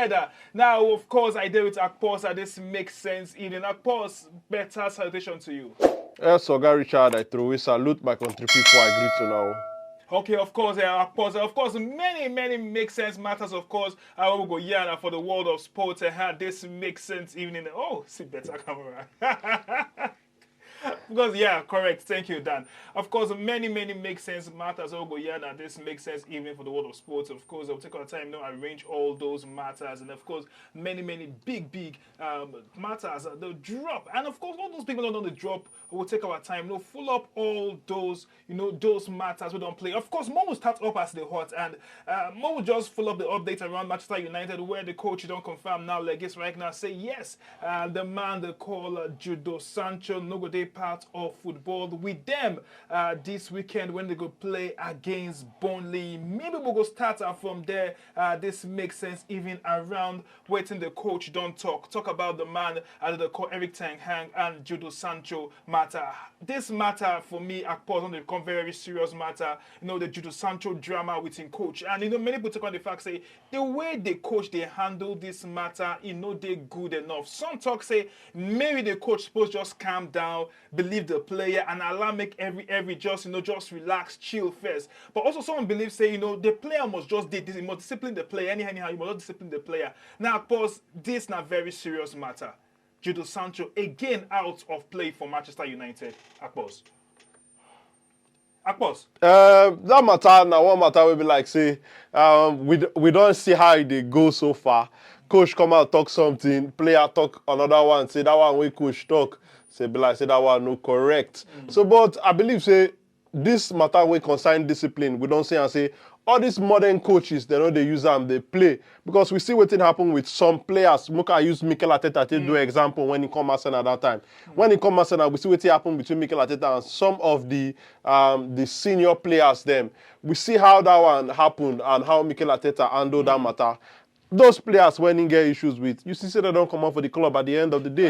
together. Now, of course, I deal with Akpos, this makes sense. Even Akpos, better salutation to you. Yes, Oga Richard, I throw a salute my country people I greet to now. Okay, of course, of course, many make sense matters. Of course, I will go Yana for the world of sports and how this makes sense even in the, oh, see better camera. Because yeah, correct. Thank you, Dan. Of course, many make sense matters. Oh, yeah, and this makes sense even for the world of sports. Of course, I'll take our time now arrange all those matters, and of course, many big matters. The drop, and of course, all those people don't know the drop. We'll take our time. Full up all those those matters we don't play. Of course, more will start up as the hot, and more will just full up the updates around Manchester United, where the coach don't confirm now. Like this right now, say yes. The man they call Judo Sancho no go dey part of football with them this weekend when they go play against Burnley. Maybe we'll go start from there. This makes sense even around waiting the coach don't talk about the man they call Eric Ten Hag and Judo Sancho matter. This matter for me, Akpos, they become very serious matter. The Judo Sancho drama within coach, and many people take on the fact say the way the coach they handle this matter, they good enough. Some talk say maybe the coach supposed just calm down, believe the player, and allow make every just just relax, chill first. But also someone believes say the player must just you must discipline the player anyhow. You must not discipline the player. Now, of course, this not very serious matter. Judo Sancho again out of play for Manchester United. Akpos. That matter now one matter will be like say we don't see how they go so far. Coach come out talk something, player talk another one, say that one we coach talk, say be like say that one no correct. So but I believe say this matter will concern discipline. We don't say and say all these modern coaches, they know they use them, they play. Because we see what happen with some players. I use Mikel Arteta to do example when he come Arsenal at that time. When he come Arsenal, we see what happen between Mikel Arteta and some of the senior players them. We see how that one happened and how Mikel Arteta handled that matter. Those players, when he get issues with, you see they don't come out for the club at the end of the day.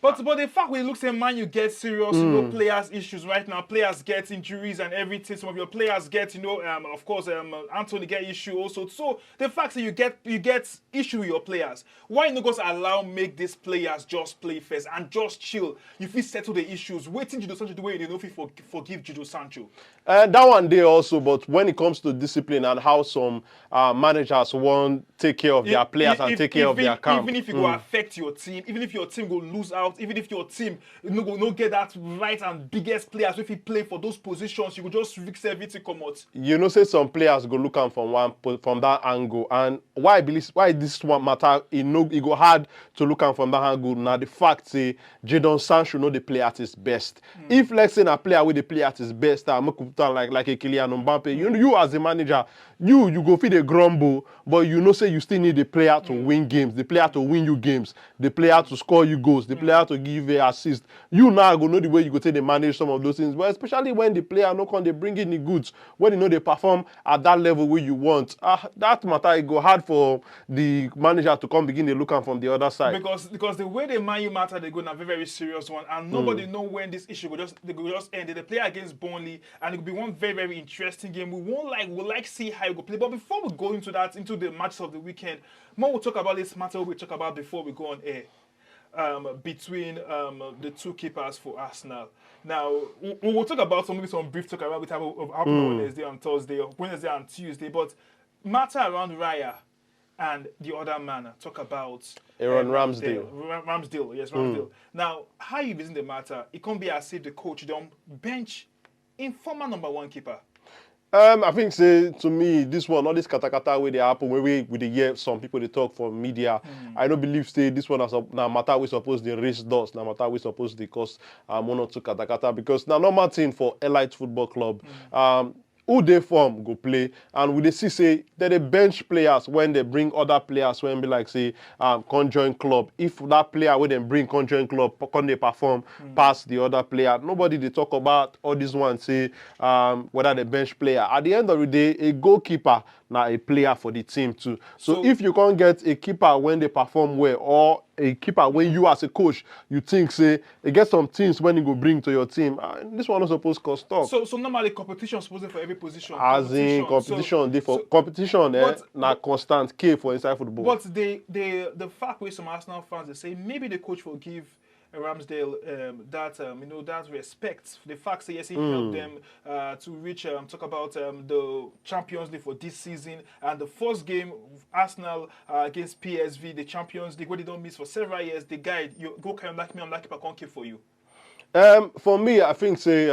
But the fact when you look say man, you get serious, players issues right now. Players get injuries and everything. Some of your players get, of course, Anthony get issue also. So the fact that you get issue with your players, why not just allow make these players just play first and just chill? You feel settle the issues. Waiting Judo Sancho the way you know if you forgive Judo Sancho. That one day also, but when it comes to discipline and how some managers want take care of their players and take care of their camp. Even if it will affect your team, even if your team will lose out, even if your team no get that right and biggest players, if you play for those positions, you will just fix everything come out. Say some players go look at from that angle, and why this one matter? It go hard to look at from that angle. Now the fact say Jadon Sancho know the play at his best. If let's say a player with the play at his best, like a Kylian Mbappe, you as a manager, you go feed a grumble, but say you still need the player to win games, the player to win you games, the player to score you goals, the player to give a assist. You now go know the way you go take to manage some of those things, but especially when the player no can they bring in the goods, when they perform at that level where you want. That matter it go hard for the manager to come begin to look at from the other side. Because the way they man you matter, they go in a very serious one, and nobody know when this issue will just end. They play against Burnley, and it will be one very interesting game. We like see how it go play. But before we go into the matches of the weekend, more we'll talk about this matter we talk about before we go on air. Between the two keepers for Arsenal. Now, we will talk about some brief talk about what happened on Wednesday and Tuesday, but matter around Raya and the other man, talk about Ramsdale. Ramsdale, yes, Ramsdale. Now, how you visit the matter? It can't be as if the coach don't bench informer number one keeper. I think say to me this one, all this kata where they happen, where we hear some people they talk for media. I don't believe say this one as now matter we suppose the race dust, now matter we suppose the cause one or two kata because now normal thing for Elite Football Club. Who they form go play, and we they see say that they bench players when they bring other players when be like say conjoin club. If that player when they bring conjoin club can they perform past the other player, nobody they talk about all these ones say whether they bench player. At the end of the day, a goalkeeper now a player for the team too. So if you can't get a keeper when they perform well or a keeper when you as a coach you think say you get some things when you go bring to your team. This one not supposed to cost talk. So normally competition is supposed to for every position. As in competition, competition na constant K for inside football. But the fact with some Arsenal fans they say maybe the coach will give Ramsdale that respect. The fact that yes, he helped them to reach talk about the Champions League for this season, and the first game Arsenal against PSV, the Champions League, where they don't miss for several years. The guy, you go kind of like me, I'm like I can't keep for you. For me, I think say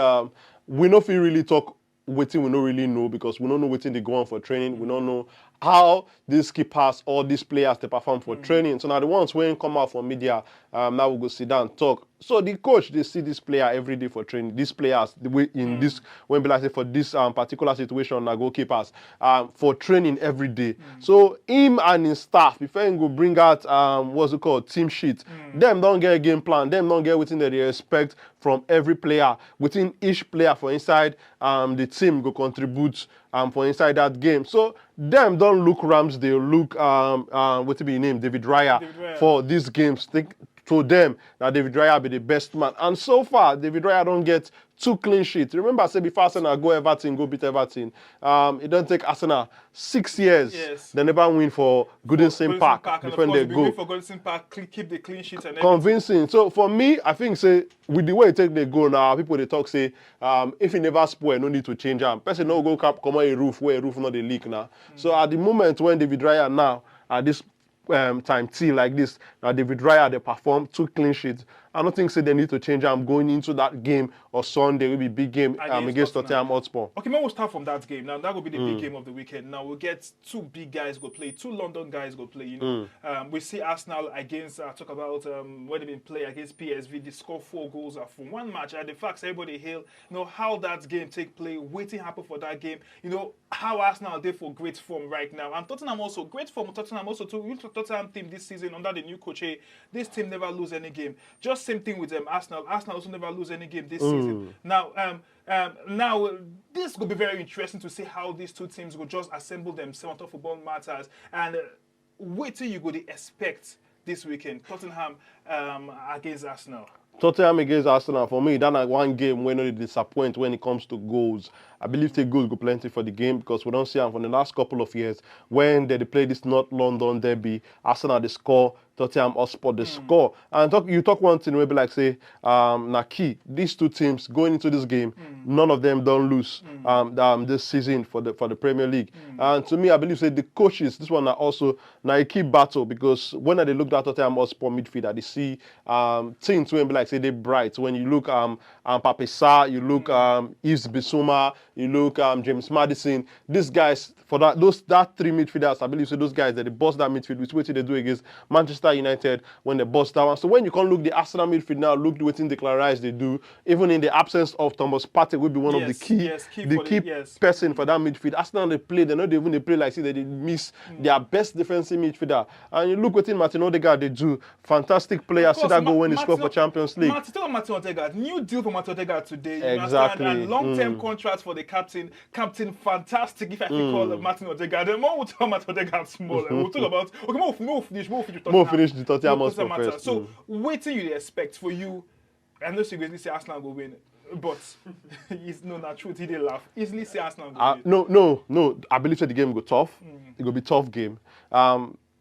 we no fit really talk wetin we no really know because we don't know wetin they go on for training. We don't know how these keepers or these players they perform for training. So now the ones when come out for media, now we go sit down and talk. So the coach they see this player every day for training. These players the way in this when be like say for this particular situation na goalkeepers for training every day. So him and his staff before he go bring out what's it called team sheet. Them don't get a game plan. Them don't get within that they expect from every player. Within each player for inside the team go contribute for inside that game. So them don't look Ramsdale, look what to be named David Raya for these games. Think to them that David Raya be the best man. And so far, David Raya don't get 2 clean sheets. Remember I said before Arsenal go beat Everton. It don't take Arsenal 6 years. Yes. They never win for Goodison Park before they go. For Goodison Park, keep the clean sheets and everything. Convincing. So for me, I think say with the way you take the goal now, people they talk say if he never spoil, no need to change him. Person no go come on a roof where a roof not the leak now. So at the moment when David Raya now at this time T like this, now David Raya they perform 2 clean sheets. I don't think say they need to change. I'm going into that game or Sunday will be big game against Tottenham Hotspur. Okay, maybe we'll start from that game. Now that will be the big game of the weekend. Now we'll get 2 big guys go play, 2 London guys go play. You know, we see Arsenal against talk about when they been play against PSV. They score 4 goals from 1 match. And the facts everybody hail. You know how that game take place. Waiting happen for that game. You know how Arsenal they for great form right now, and Tottenham also great form. Tottenham also too. Tottenham team this season under the new coach. This team never lose any game. Just same thing with them. Arsenal also never lose any game this season. Now, this will be very interesting to see how these 2 teams will just assemble themselves on top of football matters. And wait till you go to expect this weekend Tottenham against Arsenal. Tottenham against Arsenal, for me, that's like one game when they disappoint when it comes to goals. I believe the goals go plenty for the game because we don't see them for the last couple of years when they play this North London derby. Arsenal, they score. Tottenham Hotspur, they score. And you talk one thing, maybe like say, key. These 2 teams going into this game, none of them don't lose this season for the Premier League. And to me, I believe say the coaches, this one are also a key battle because when they look at Tottenham Hotspur midfielder, they see things when be like say they bright. When you look Pape Sarr, you look Yves Bissouma, you look James Maddison. These guys for that 3 midfielders, I believe say those guys that they boss that midfield, which what they do against Manchester United when they bust that one. So when you can't look the Arsenal midfield now, look the waiting declarations they do, even in the absence of Thomas Partey will be one of the key person for that midfield. Arsenal they not even they play like say they miss their best defensive midfielder. And you look within Martin Odegaard, they do fantastic player. See that go when he score for Champions League. Martin Odegaard, new deal for Martin Odegaard today. Exactly. And long-term contract for the captain, fantastic. If I can call Martin Odegaard, then more we'll talk about Martin Odegaard small. We'll talk about more finish the Tottenham Hotspur first. So wait till you expect for you. I know you going to say Arsenal will win, but it's not truth. He did laugh. Easily say Arsenal will win. No. I believe that the game will go tough. It will be tough game.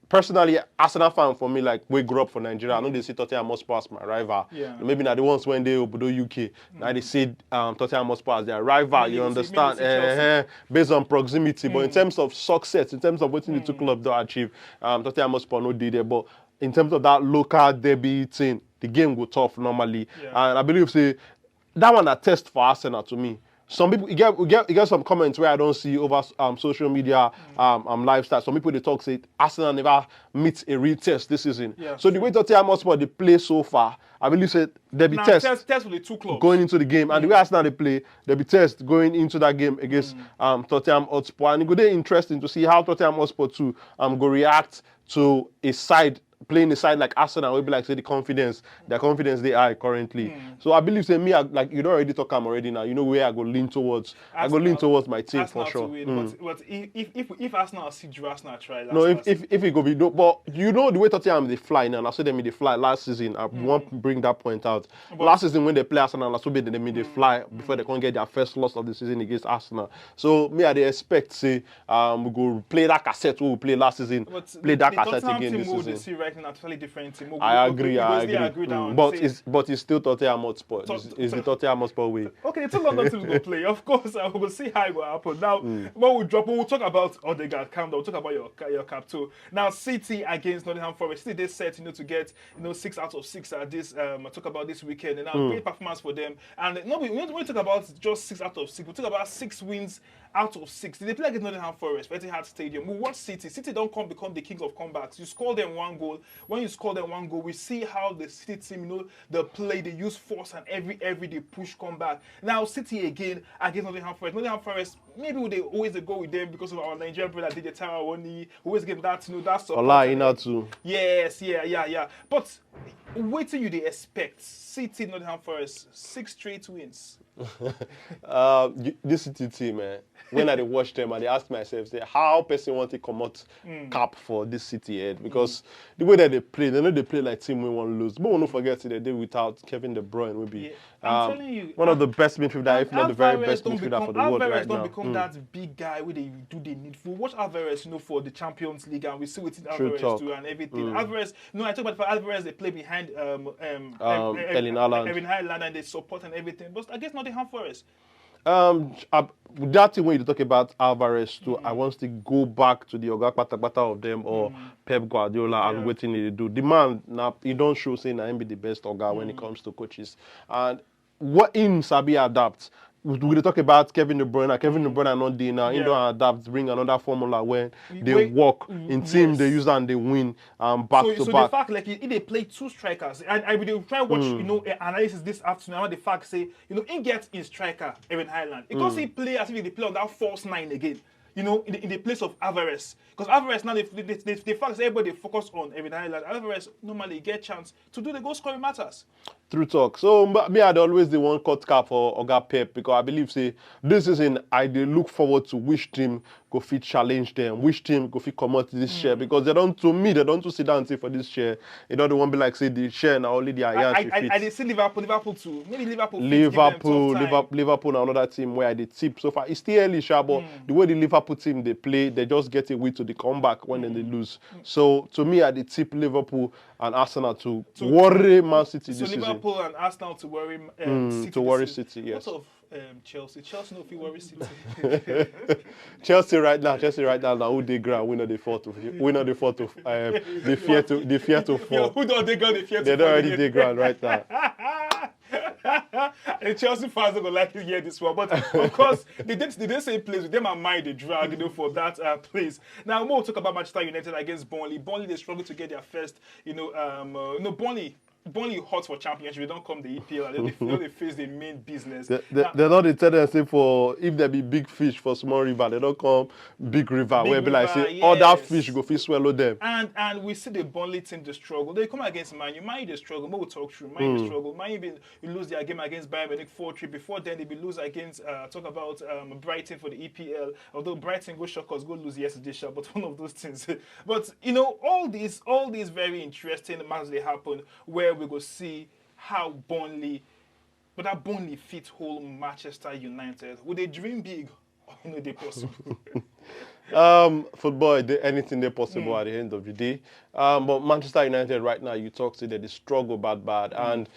Personally, Arsenal fan for me, like we grew up for Nigeria. I know they see Tottenham Hotspur as my rival. Yeah. Maybe not the ones when they Obodo UK. Now they see Tottenham Hotspur as their rival. You understand? Based on proximity, but in terms of success, in terms of what the 2 clubs do achieve, Tottenham Hotspur no did it. But in terms of that local derby thing, the game go tough normally, and I believe say that one a test for Arsenal to me. Some people, you get some comments where I don't see over social media, lifestyle. Some people they talk say Arsenal never meet a real test this season. Yeah, so the way Tottenham Hotspur they play so far, I believe say there be test for the 2 clubs going into the game, and the way Arsenal they play, there be test going into that game against Tottenham Hotspur, and it go be interesting to see how Tottenham Hotspur too go react to a side playing a side like Arsenal, we be like say their confidence they high currently. So I believe say me like you don't already talk am already now. You know where I go lean towards. I go lean towards my team Arsenal for sure. to win, but if Arsenal see draw, Arsenal try No, last if it go be no, but you know the way Tottenham they fly now. I saw them they fly last season. I want to bring that point out. Last season when they play Arsenal, I saw them they fly before they can't get their first loss of the season against Arsenal. So me I they expect say we go play that cassette we play last season, but play that the cassette Tottenham again team this who season. they see right now totally different team. I agree. Down But it's still Tottenham Hotspur. It's the Tottenham Hotspur way. Okay, the two London teams will play. Of course, I will see how it will happen. Now, when we drop, we'll talk about Odegaard. Calm down. We'll talk about your cap too. Now, City against Nottingham Forest. City they set to get 6 out of 6 at this. I talk about this weekend, and now great performance for them. And no, we don't talk about just 6 out of 6. We talk about 6 wins out of 6. They play against Nottingham Forest, Etihad Stadium. We watch City. City don't become the kings of comebacks. You score them 1 goal. When you score them 1 goal, we see how the City team, they play, they use force, and every they push comeback. Now City again against Nottingham Forest. Nottingham Forest, maybe they always go with them because of our Nigerian brother DJ Tarawoni. Always give that that support. Ola too. Yes, yeah. But wait till they expect City Nottingham Forest 6 straight wins. This City team, man. When I watch them, I ask myself, say, how person want to come out cap for this City head? Because the way that they know they play like team we want to lose. But we don't forget they did without Kevin De Bruyne will be I'm telling you, one of the best midfielder, if not the very best midfielder for the world Alvarez right don't now. become that big guy where they do the needful. Watch Alvarez, for the Champions League, and we see what Alvarez do and everything. Alvarez, I talk about for Alvarez, they play behind Erling Haaland. and they support and everything. But I guess Nottingham Forest. That thing when you talk about Alvarez too, I want to go back to the Oga Patapata of them or Pep Guardiola and waiting they do. The man now he don't show saying I be the best Oga when it comes to coaches. And what in Sabi adapt. We talk about Kevin De Bruyne. Kevin De Bruyne not doing now. He don't adapt, bring another formula when they work in team, they use that and they win back to back. So the fact if they play 2 strikers, and I will try watch analysis this afternoon. And the fact say he gets in striker Evan Highland because he play as if they play on that false 9 again. In the place of Alvarez. Because Alvarez now, the fact is everybody focus on Evan Highland. Alvarez normally get chance to do the goal scoring matters. True talk. So me, I'd always the one cut cap for Oga Pep because I believe say this season I they look forward to which team go fit challenge them, which team go fit come out this share because they don't to sit down and say for this share. They don't want to be like say the share now only their I they see Liverpool too. Maybe Liverpool now another team where they tip so far. It's still early, but the way the Liverpool team they play, they just get away to the comeback when they lose. So to me, I did tip Liverpool and Arsenal to worry Man City this season. Liverpool and Arsenal to worry City. To worry City, yes. What of Chelsea? Chelsea no if you worry City. Chelsea right now now who they ground winner the fourth of the fear to fall. Who don't they go the fear to fall? They don't already they ground right now. And Chelsea fans are gonna like to hear this one, but of course they didn't say place with them and mind they drag for that place. Now we'll talk about Manchester United against Burnley. Burnley they struggle to get their first, Burnley hot for championship. They don't come the EPL and they face the main business. They're not the tendency for if there be big fish for small river, they don't come big river where be like say all that fish go fish swallow them. And we see the Burnley team the struggle. They come against Man U. Man U they struggle. We'll talk through. Man U they struggle. Man U you lose their game against Bayern Munich 4-3. Before then they be lose against talk about Brighton for the EPL. Although Brighton go shock us, go lose yesterday, but one of those things. But all these very interesting matches they happen where we go see how Burnley fit whole Manchester United. Would they dream big or they possible? Football, anything they possible at the end of the day. But Manchester United right now, you talk to them, they struggle bad. And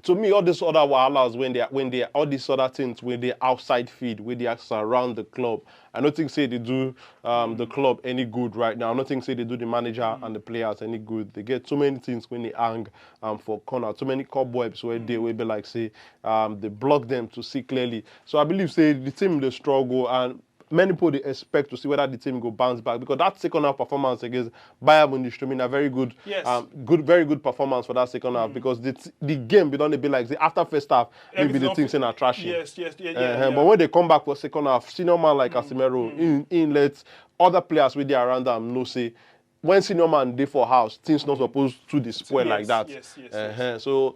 to me, all these other wahalas when they all these other things when they outside feed, when they surround the club. I don't think say they do the club any good right now. I don't think say they do the manager and the players any good. They get too many things when they hang for corner, too many cobwebs where they will be like say they block them to see clearly. So I believe say the team they struggle and many people they expect to see whether the team go bounce back because that second half performance against Bayern Munich to me a very good, very good performance for that second half because the game be don't be like say, after first half maybe the things in are trashing. Yes, But when they come back for second half, senior man like Casemiro in let other players with their around them know say when senior man dey for house, things not supposed to dey spoil like that. Yes. So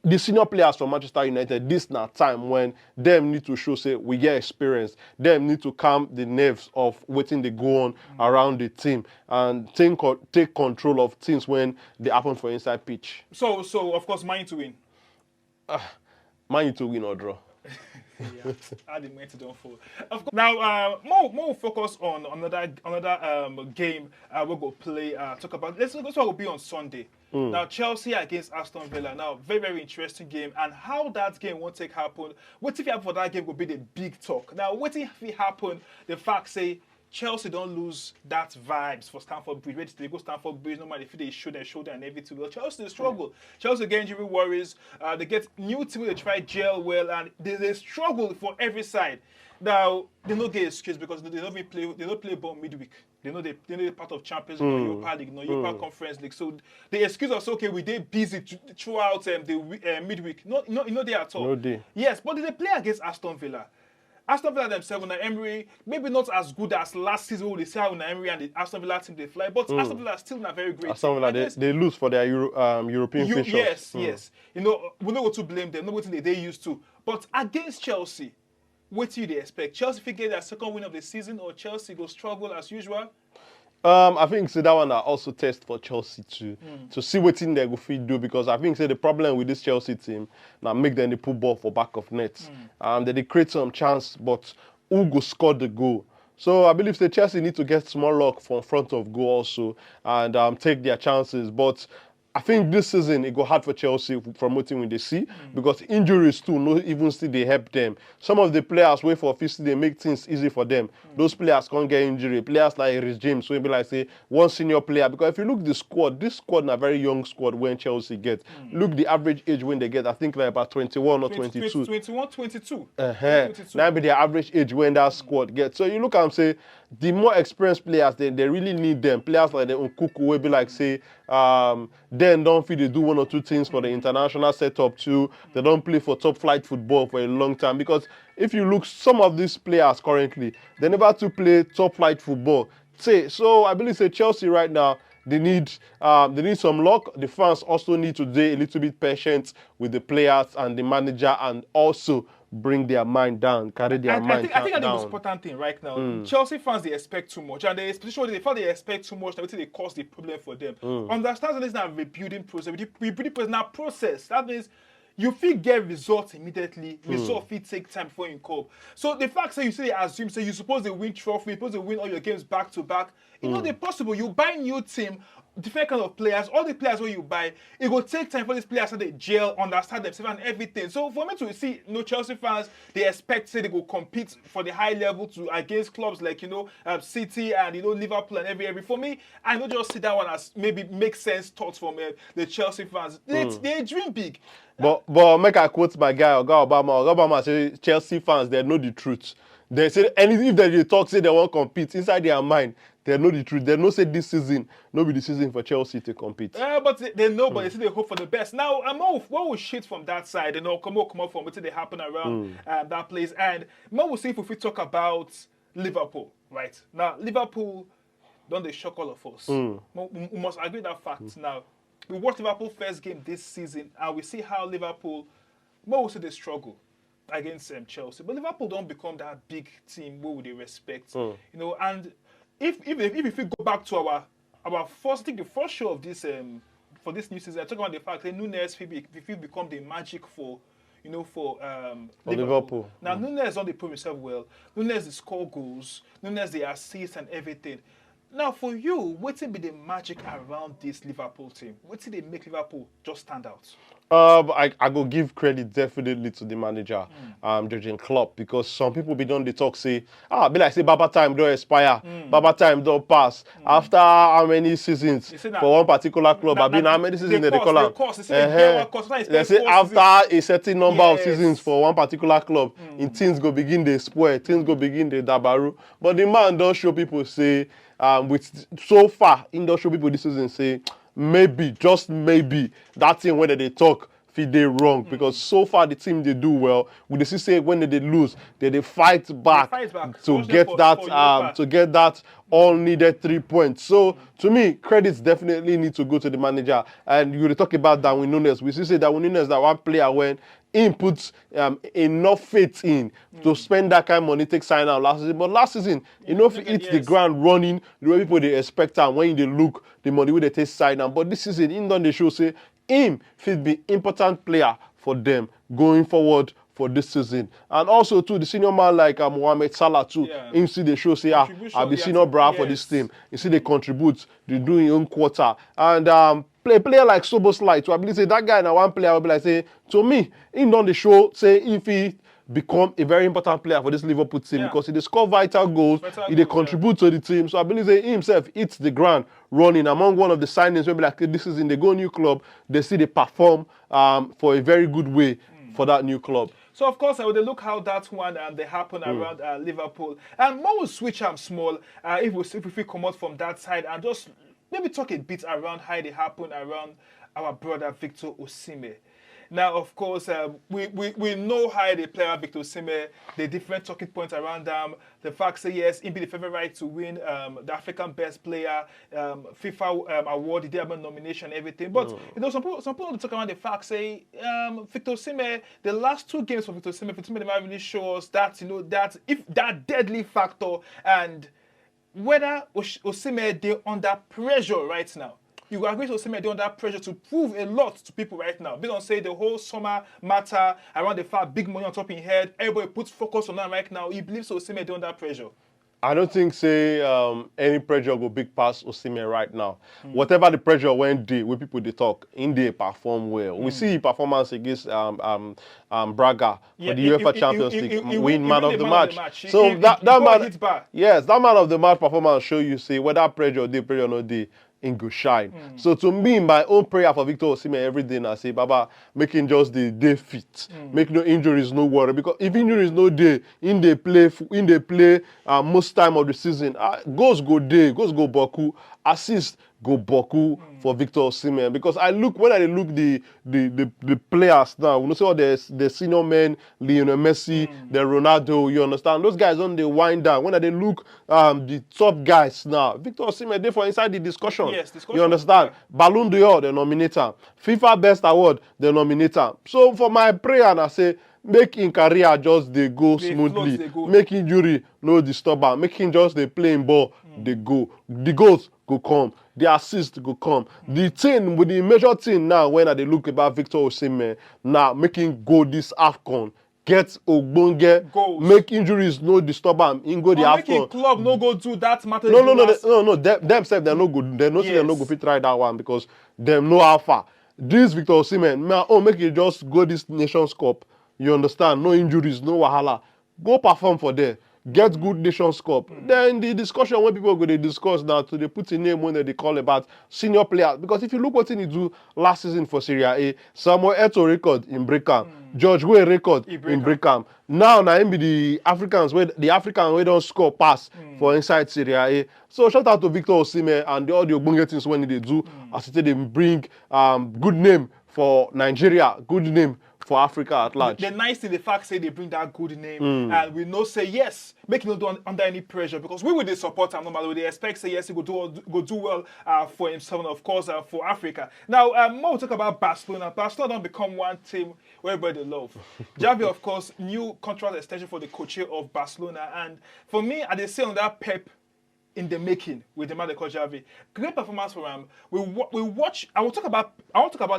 the senior players from Manchester United, this na time when them need to show say we get experience. Them need to calm the nerves of waiting they go on around the team and take control of things when they happen for inside pitch. So of course, mine to win. Man you to win or draw. Yeah, I didn't meant to don't fall. Of course. Now, more focus on another game we'll go play. Talk about. This one will be on Sunday. Now, Chelsea against Aston Villa. Now, very, very interesting game. And how that game won't take happen. What if it happen for that game will be the big talk. Now, what if it happen, the fact say Chelsea don't lose that vibes for Stamford Bridge. Where they go Stamford Bridge, no matter if they show their shoulder and everything. Well, Chelsea they struggle. Chelsea get injury worries. They get new team. They try gel well, and they struggle for every side. Now they don't get excuse because they don't play. They don't play ball midweek. They know they're part of Champions League, Europa League, Europa Conference League. So the excuse us okay, we they busy throughout the midweek. No, they at all. No day. Yes, but they play against Aston Villa. Aston Villa themselves, Unai Emery, maybe not as good as last season when they say Unai Emery and the Aston Villa team they fly, but Aston Villa is still not very great. Aston Villa, they lose for their European fixtures. Yes. You know, we know what to blame them, not what they used to. But against Chelsea, what do you expect? Chelsea figure their second win of the season, or Chelsea go struggle as usual? I think that one are also test for Chelsea to see what thing they go fit do, because I think the problem with this Chelsea team now make them they put ball for back of net. They create some chance, but who go score the goal? So I believe the Chelsea need to get small luck from front of goal also and take their chances. But I think this season it go hard for Chelsea from what they see because injuries too no even still they help them. Some of the players wait for officially they make things easy for them. Those players can't get injury. Players like Rhys James, so it be like say one senior player, because if you look the squad, this squad is a very young squad when Chelsea get. Look the average age when they get, I think like about 21 or 22. 21, 22. That be the average age when that squad gets. So you look and say the more experienced players, they really need them. Players like the Nkuku will be like say then don't feel they do one or two things for the international setup too. They don't play for top flight football for a long time, because if you look some of these players currently, they never to play top flight football. So I believe Chelsea right now they need some luck. The fans also need to be a little bit patient with the players and the manager, and also bring their mind down, carry their mind down. I think that's the most important thing right now. Chelsea fans, they expect too much, and they expect too much, they cause the problem for them. Understand that it's not a rebuilding process. Rebuilding process now process. That means you feel get results immediately. Results feel take time before you come. So the fact that you say assume say you suppose they win trophy, you suppose they win all your games back to back. You know they're possible. You buy new team, different kind of players, all the players where you buy, it will take time for these players to they gel, understand themselves and everything. So for me to see Chelsea fans, they expect say they go compete for the high level to against clubs like City and Liverpool and every. For me, I don't just see that one as maybe make sense thoughts from the Chelsea fans. They dream big. But make I quote my guy, Oga Obama. Oga Obama say Chelsea fans they know the truth. They say anything if they talk say they won't compete inside their mind. They know the truth. They know say this season no be the season for Chelsea to compete. But they know, but they say they hope for the best. Now, what will shit from that side? Come up from what they happen around that place. And more will see if we talk about Liverpool, right? Now, Liverpool don't they shock all of us. We must agree that fact. Now, we watched Liverpool first game this season, and we see how Liverpool, more will say they struggle against Chelsea. But Liverpool don't become that big team where would they respect, and if we go back to our first, I think the first show of this for this new season, I talk about the fact that Nunes will become the magic for Liverpool. Now Nunes don't prove himself well. Nunes they score goals. Nunes they assist and everything. Now for you, what will be the magic around this Liverpool team? What will they make Liverpool just stand out? I go give credit definitely to the manager, Jurgen Klopp, because some people be done the talk say, be like say Baba time don't expire, Baba time don't pass. After how many seasons for one particular club, how many seasons they call them? They say after a certain number of seasons for one particular club, in things go begin they spoil, things go begin they dabaru. But the man don't show people say, with so far, he don't show people this season say, maybe, just maybe, that thing when they talk, fit dey wrong because so far the team they do well. We dey see say when they lose, they fight back to get that all needed 3 points. So to me, credits definitely need to go to the manager. And you talk about Darwin Núñez. We see say Darwin Núñez that one player when he puts enough faith in to spend that kind of money, take sign out last season. But last season, if he hits the ground running the way people they expect and when they look the money will they take sign out. But this season, he done the show say him fit be important player for them going forward for this season. And also too, the senior man like Mohamed Salah too, him see the show say I be senior bra for this team. You see they contribute, they do in own quarter. And player like Soboslai too, I believe say that guy now one player will be like say to me, him done the show say if he become a very important player for this Liverpool team because he score vital goals, he contribute to the team. So I believe that he himself hits the ground running among one of the signings. Maybe like this is in the go new club, they see they perform for a very good way for that new club. So of course, I would look how that one they happen around Liverpool, and more will switch up small if we come out from that side and just maybe talk a bit around how they happen around our brother Victor Osimhen. Now, of course, we know how the player Victor Osimhen, the different talking points around them, the fact say yes, he be the favorite to win the African Best Player, FIFA award, the Diamond nomination, everything. But some people talk around the fact say Victor Osimhen, the last 2 games for Victor Osimhen never really show us that that if that deadly factor and whether Osimhen they under pressure right now. You agree to Osimhen under pressure to prove a lot to people right now. They don't say the whole summer matter around the fact big money on top of his head. Everybody puts focus on that right now. He believes Osimhen under pressure. I don't think say any pressure go big past Osimhen right now. Whatever the pressure when when people they talk, in they perform well. We see performance against Braga for the UEFA Champions League, win man of the match. So that man of the match performance show you say whether pressure or no day. In good shine. So to me, my own prayer for Victor Osimhen every day, I say, Baba, making just the day fit, make no injuries, no worry. Because if injuries no day, in they play most time of the season, goals go day, goals go Boku, assist go Boku for Victor Osimhen. Because when I look the players now, you know, say all the senior men, Lionel Messi, the Ronaldo, you understand? Those guys on the wind down. When I look the top guys now, Victor Osimhen there for inside the discussion. Yes, discussion. You understand? Ballon d'Or, they nominate him. FIFA Best Award, they nominate him. So for my prayer, I say, make in career just they go smoothly. They go. Make injury no disturb am. Make him just they playing ball, they go. The goals go come. The assist go come. The thing with the major thing now when they look about Victor Osimhen now making go this AFCON. Get Ogbonge, goals. Make injuries no disturb am. In go the AFCON. Making club no go do that matter. No. Them say they no good. They no say they no go fit try that one because them know how far. This Victor Osimhen, make it just go this Nations Cup. You understand? No injuries, no wahala. Go perform for there. Get good Nations Cup. Then the discussion when people go to discuss now to they put a name when they call about senior players. Because if you look what he do last season for Serie A, Samuel Eto'o record in Brecam, George Weah record in Brecam. Now him be the African we don't score pass for inside Serie A. So shout out to Victor Osimhen and all the Ogbonge things when they do as they bring good name for Nigeria, good name for Africa at large. The nice thing, the fact say they bring that good name, and we know say yes, make it not do under any pressure because we will support him normally. They expect say yes, he go do well for himself and of course for Africa. Now, more we'll talk about Barcelona. Barcelona don't become one team where everybody love. Xavi, of course, new contract extension for the coach of Barcelona, and for me, I say on that Pep in the making with the man they call Xavi. Great performance for him. We watch. I will talk about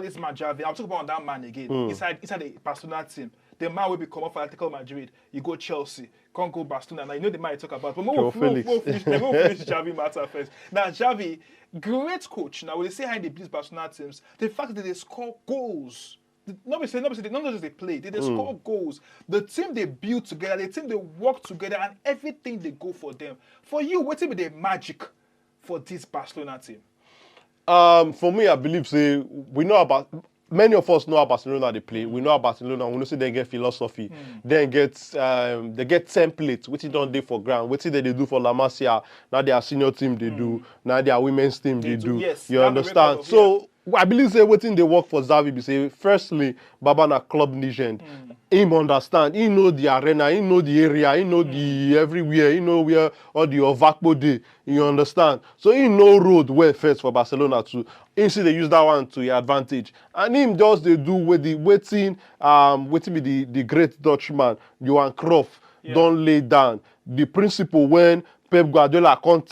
this man Xavi. I'll talk about that man again inside the Barcelona team. The man will become off Atletico Madrid. You go Chelsea, can't go Barcelona. Now you know the man you talk about. But we'll finish Xavi matter first. Now Xavi, great coach. Now when they say how they beat Barcelona teams, the fact that they score goals. Not just they play, they score goals. The team they build together, the team they work together, and everything they go for them. For you, what will be the magic for this Barcelona team? For me, I believe we know about. Many of us know how Barcelona they play. We know how Barcelona. We know say they get philosophy. Then they get templates. What it don't do for ground. What they do for La Masia. Now their senior team they do. Now their women's team they do. Yes, you understand? So I believe say wetin dey work for Xavi be say firstly Baba na club legend. Him understand, he know the arena, he know the area, he know the everywhere, he know where all the Ovakpo dey. You understand? So he know road well first for Barcelona too. He see they use that one to your advantage, and him just dey do with the wetin be the great Dutchman Johan Cruyff don lay down the principle when Pep Guardiola come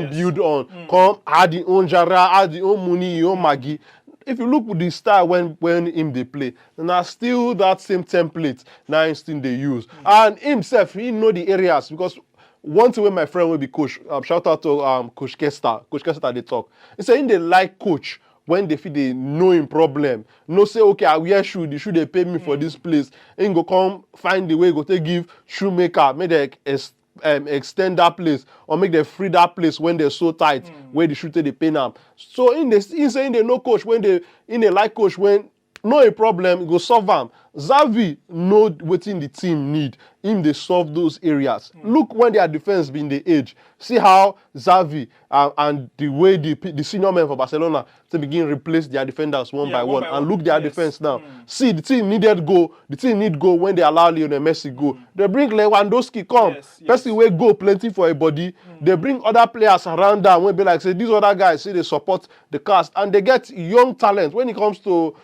build on, come add the own Jara, add the own Muni, your own Maggi. If you look with the style when him they play, na still that same template na him still they use. And himself, he know the areas because one thing when my friend will be coach, shout out to Coach Kester. Coach Kester they talk. He say they like coach when they feel they know him problem. No say okay, I wear shoe, the shoe they pay me for this place. He go come find the way, go take give shoemaker, make they extend that place or make them free that place when they're so tight where the shooter they pay them. So in saying they know coach when they like coach when no a problem go solve them. Xavi know wetin the team need. Him they solve those areas. Look when their defense been the age. See how Xavi and the way the senior men for Barcelona to begin replace their defenders one by one and look their defense now. See the team needed goal. The team need goal when they allow Lionel Messi go. They bring Lewandowski come. Person wey go plenty for a body. They bring other players around them when be like say these other guys say they support the cast and they get young talent when it comes to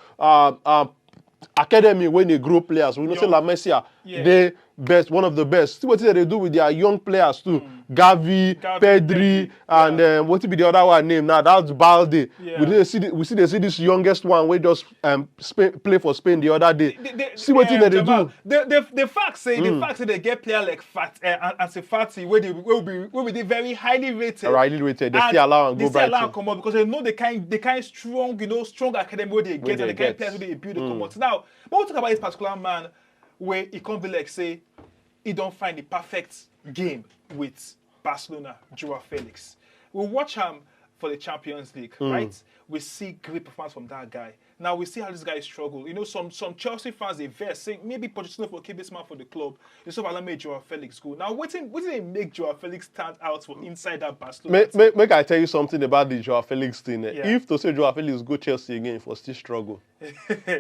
academy when they grow players. We know say La Masia, they best, one of the best. See what they do with their young players too. Gavi, Pedri, and what be the other one name now? That's Balde. We see this youngest one. We just play for Spain the other day. See what they do. The fact say they get player like Fati where they will be very highly rated. Highly rated. They still allow and go They still allow come out because they know the kind strong, strong academy where they get and the kind players where they build come out. Now, when we talk about this particular man, where it can't be like say he don't find the perfect game with Barcelona, Joao Felix. We watch him for the Champions League, right? We see great performance from that guy. Now we see how this guy struggle. You know, some Chelsea fans they vex saying maybe Pochettino will keep this man for the club. You saw Alan made Joao Felix go. Now what did they make Joao Felix stand out from inside that Barcelona? Make I tell you something about the Joao Felix thing. If to say Joao Felix go Chelsea again, for still struggle.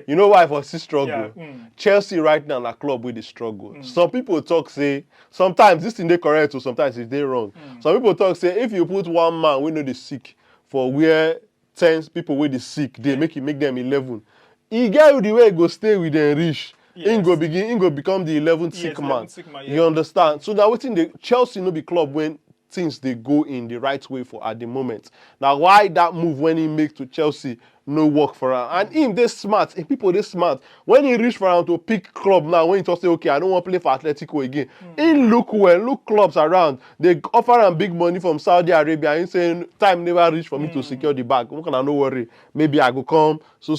You know why for still struggle? Chelsea right now na club with the struggle. Some people talk say sometimes this thing they correct or sometimes it's they wrong. Some people talk say if you put one man we know the sick for where 10 people with the sick, they make them 11. He get the way he go stay with them rich. He go become the 11th sick man. You understand? So that within the Chelsea no be club when things they go in the right way for at the moment. Now why that move when he make to Chelsea no work for him? And him they smart, and people they smart. When he reach for him to pick club now, when he talk say okay, I don't want to play for Atletico again. He look well, look clubs around. They offer him big money from Saudi Arabia. He saying time never reach for me to secure the bag. What can I no worry? Maybe I go come so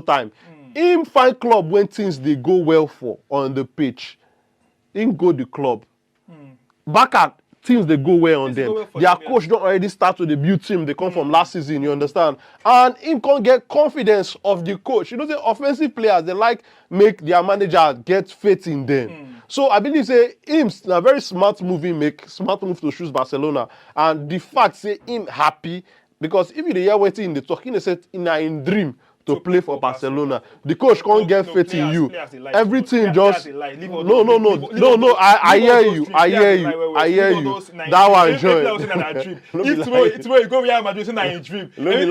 time. Him find club when things they go well for on the pitch. Him go the club. Back at teams they go well on them. Their coach don't already start to the build team. They come from last season, you understand? And him can't get confidence of the coach. You know, the offensive players, they like make their manager get faith in them. So I believe say him a very smart move he make, smart move to choose Barcelona. And the fact say him happy because if you hear waiting in the talk, he said in dream to play for Barcelona. The coach can't get faith in you. Everything just no. I hear you. That one join. It's where you go Real Madrid say na in dream. They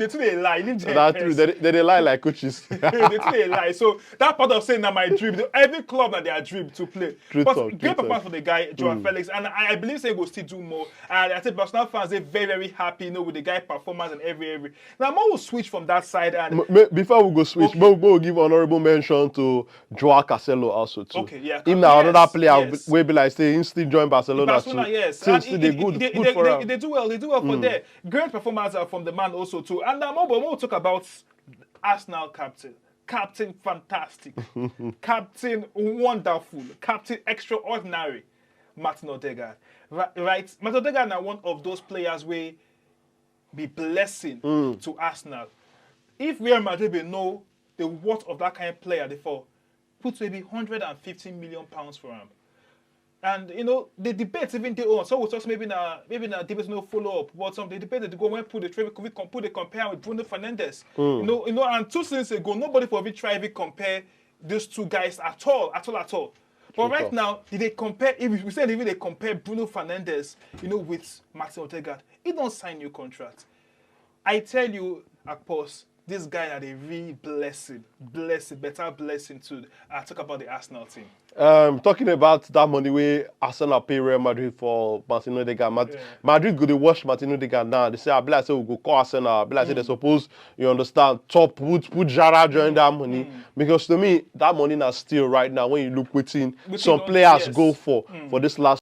too they lie. That's true. They lie like coaches. They too they lie. So that part of saying that my dream, every club that they are dream to play. But great performance for the guy Joao Felix, and I believe say he will still do more. And I think Barcelona fans they very happy, with the guy performance and every. Now more will switch from that side and before we go switch, we'll give honorable mention to Joao Cancelo also too. Okay, yeah. Him now another player will be like say he still join Barcelona too. Yes. Still they good for him. They do well for there. Great performance from the man also too. And now we'll talk about Arsenal captain. Captain fantastic. Captain wonderful. Captain extraordinary. Martin Odegaard. Right? Martin Odegaard now one of those players where be blessing to Arsenal. If Real Madrid will know the worth of that kind of player, therefore, put maybe £150 million for him. And you know the debates even they on. So we talk maybe na debates no follow up. But some the debate they go when put the trade we put the compare with Bruno Fernandes. You know, and 2 seasons ago nobody for even try to compare these two guys at all. But right now, did they compare? If we said even they compare Bruno Fernandes, you know, with Martin Odegaard, he don't sign new contract. I tell you, Akpos, this guy had a really better blessing to talk about the Arsenal team. Talking about that money where Arsenal pay Real Madrid for Martin Odegaard. Madrid go to watch Martin Odegaard now. They say, I be like, say we go call Arsenal. I be like, say they suppose, you understand, top put Jara during that money. Because to me, that money is still right now when you look within some players go for this last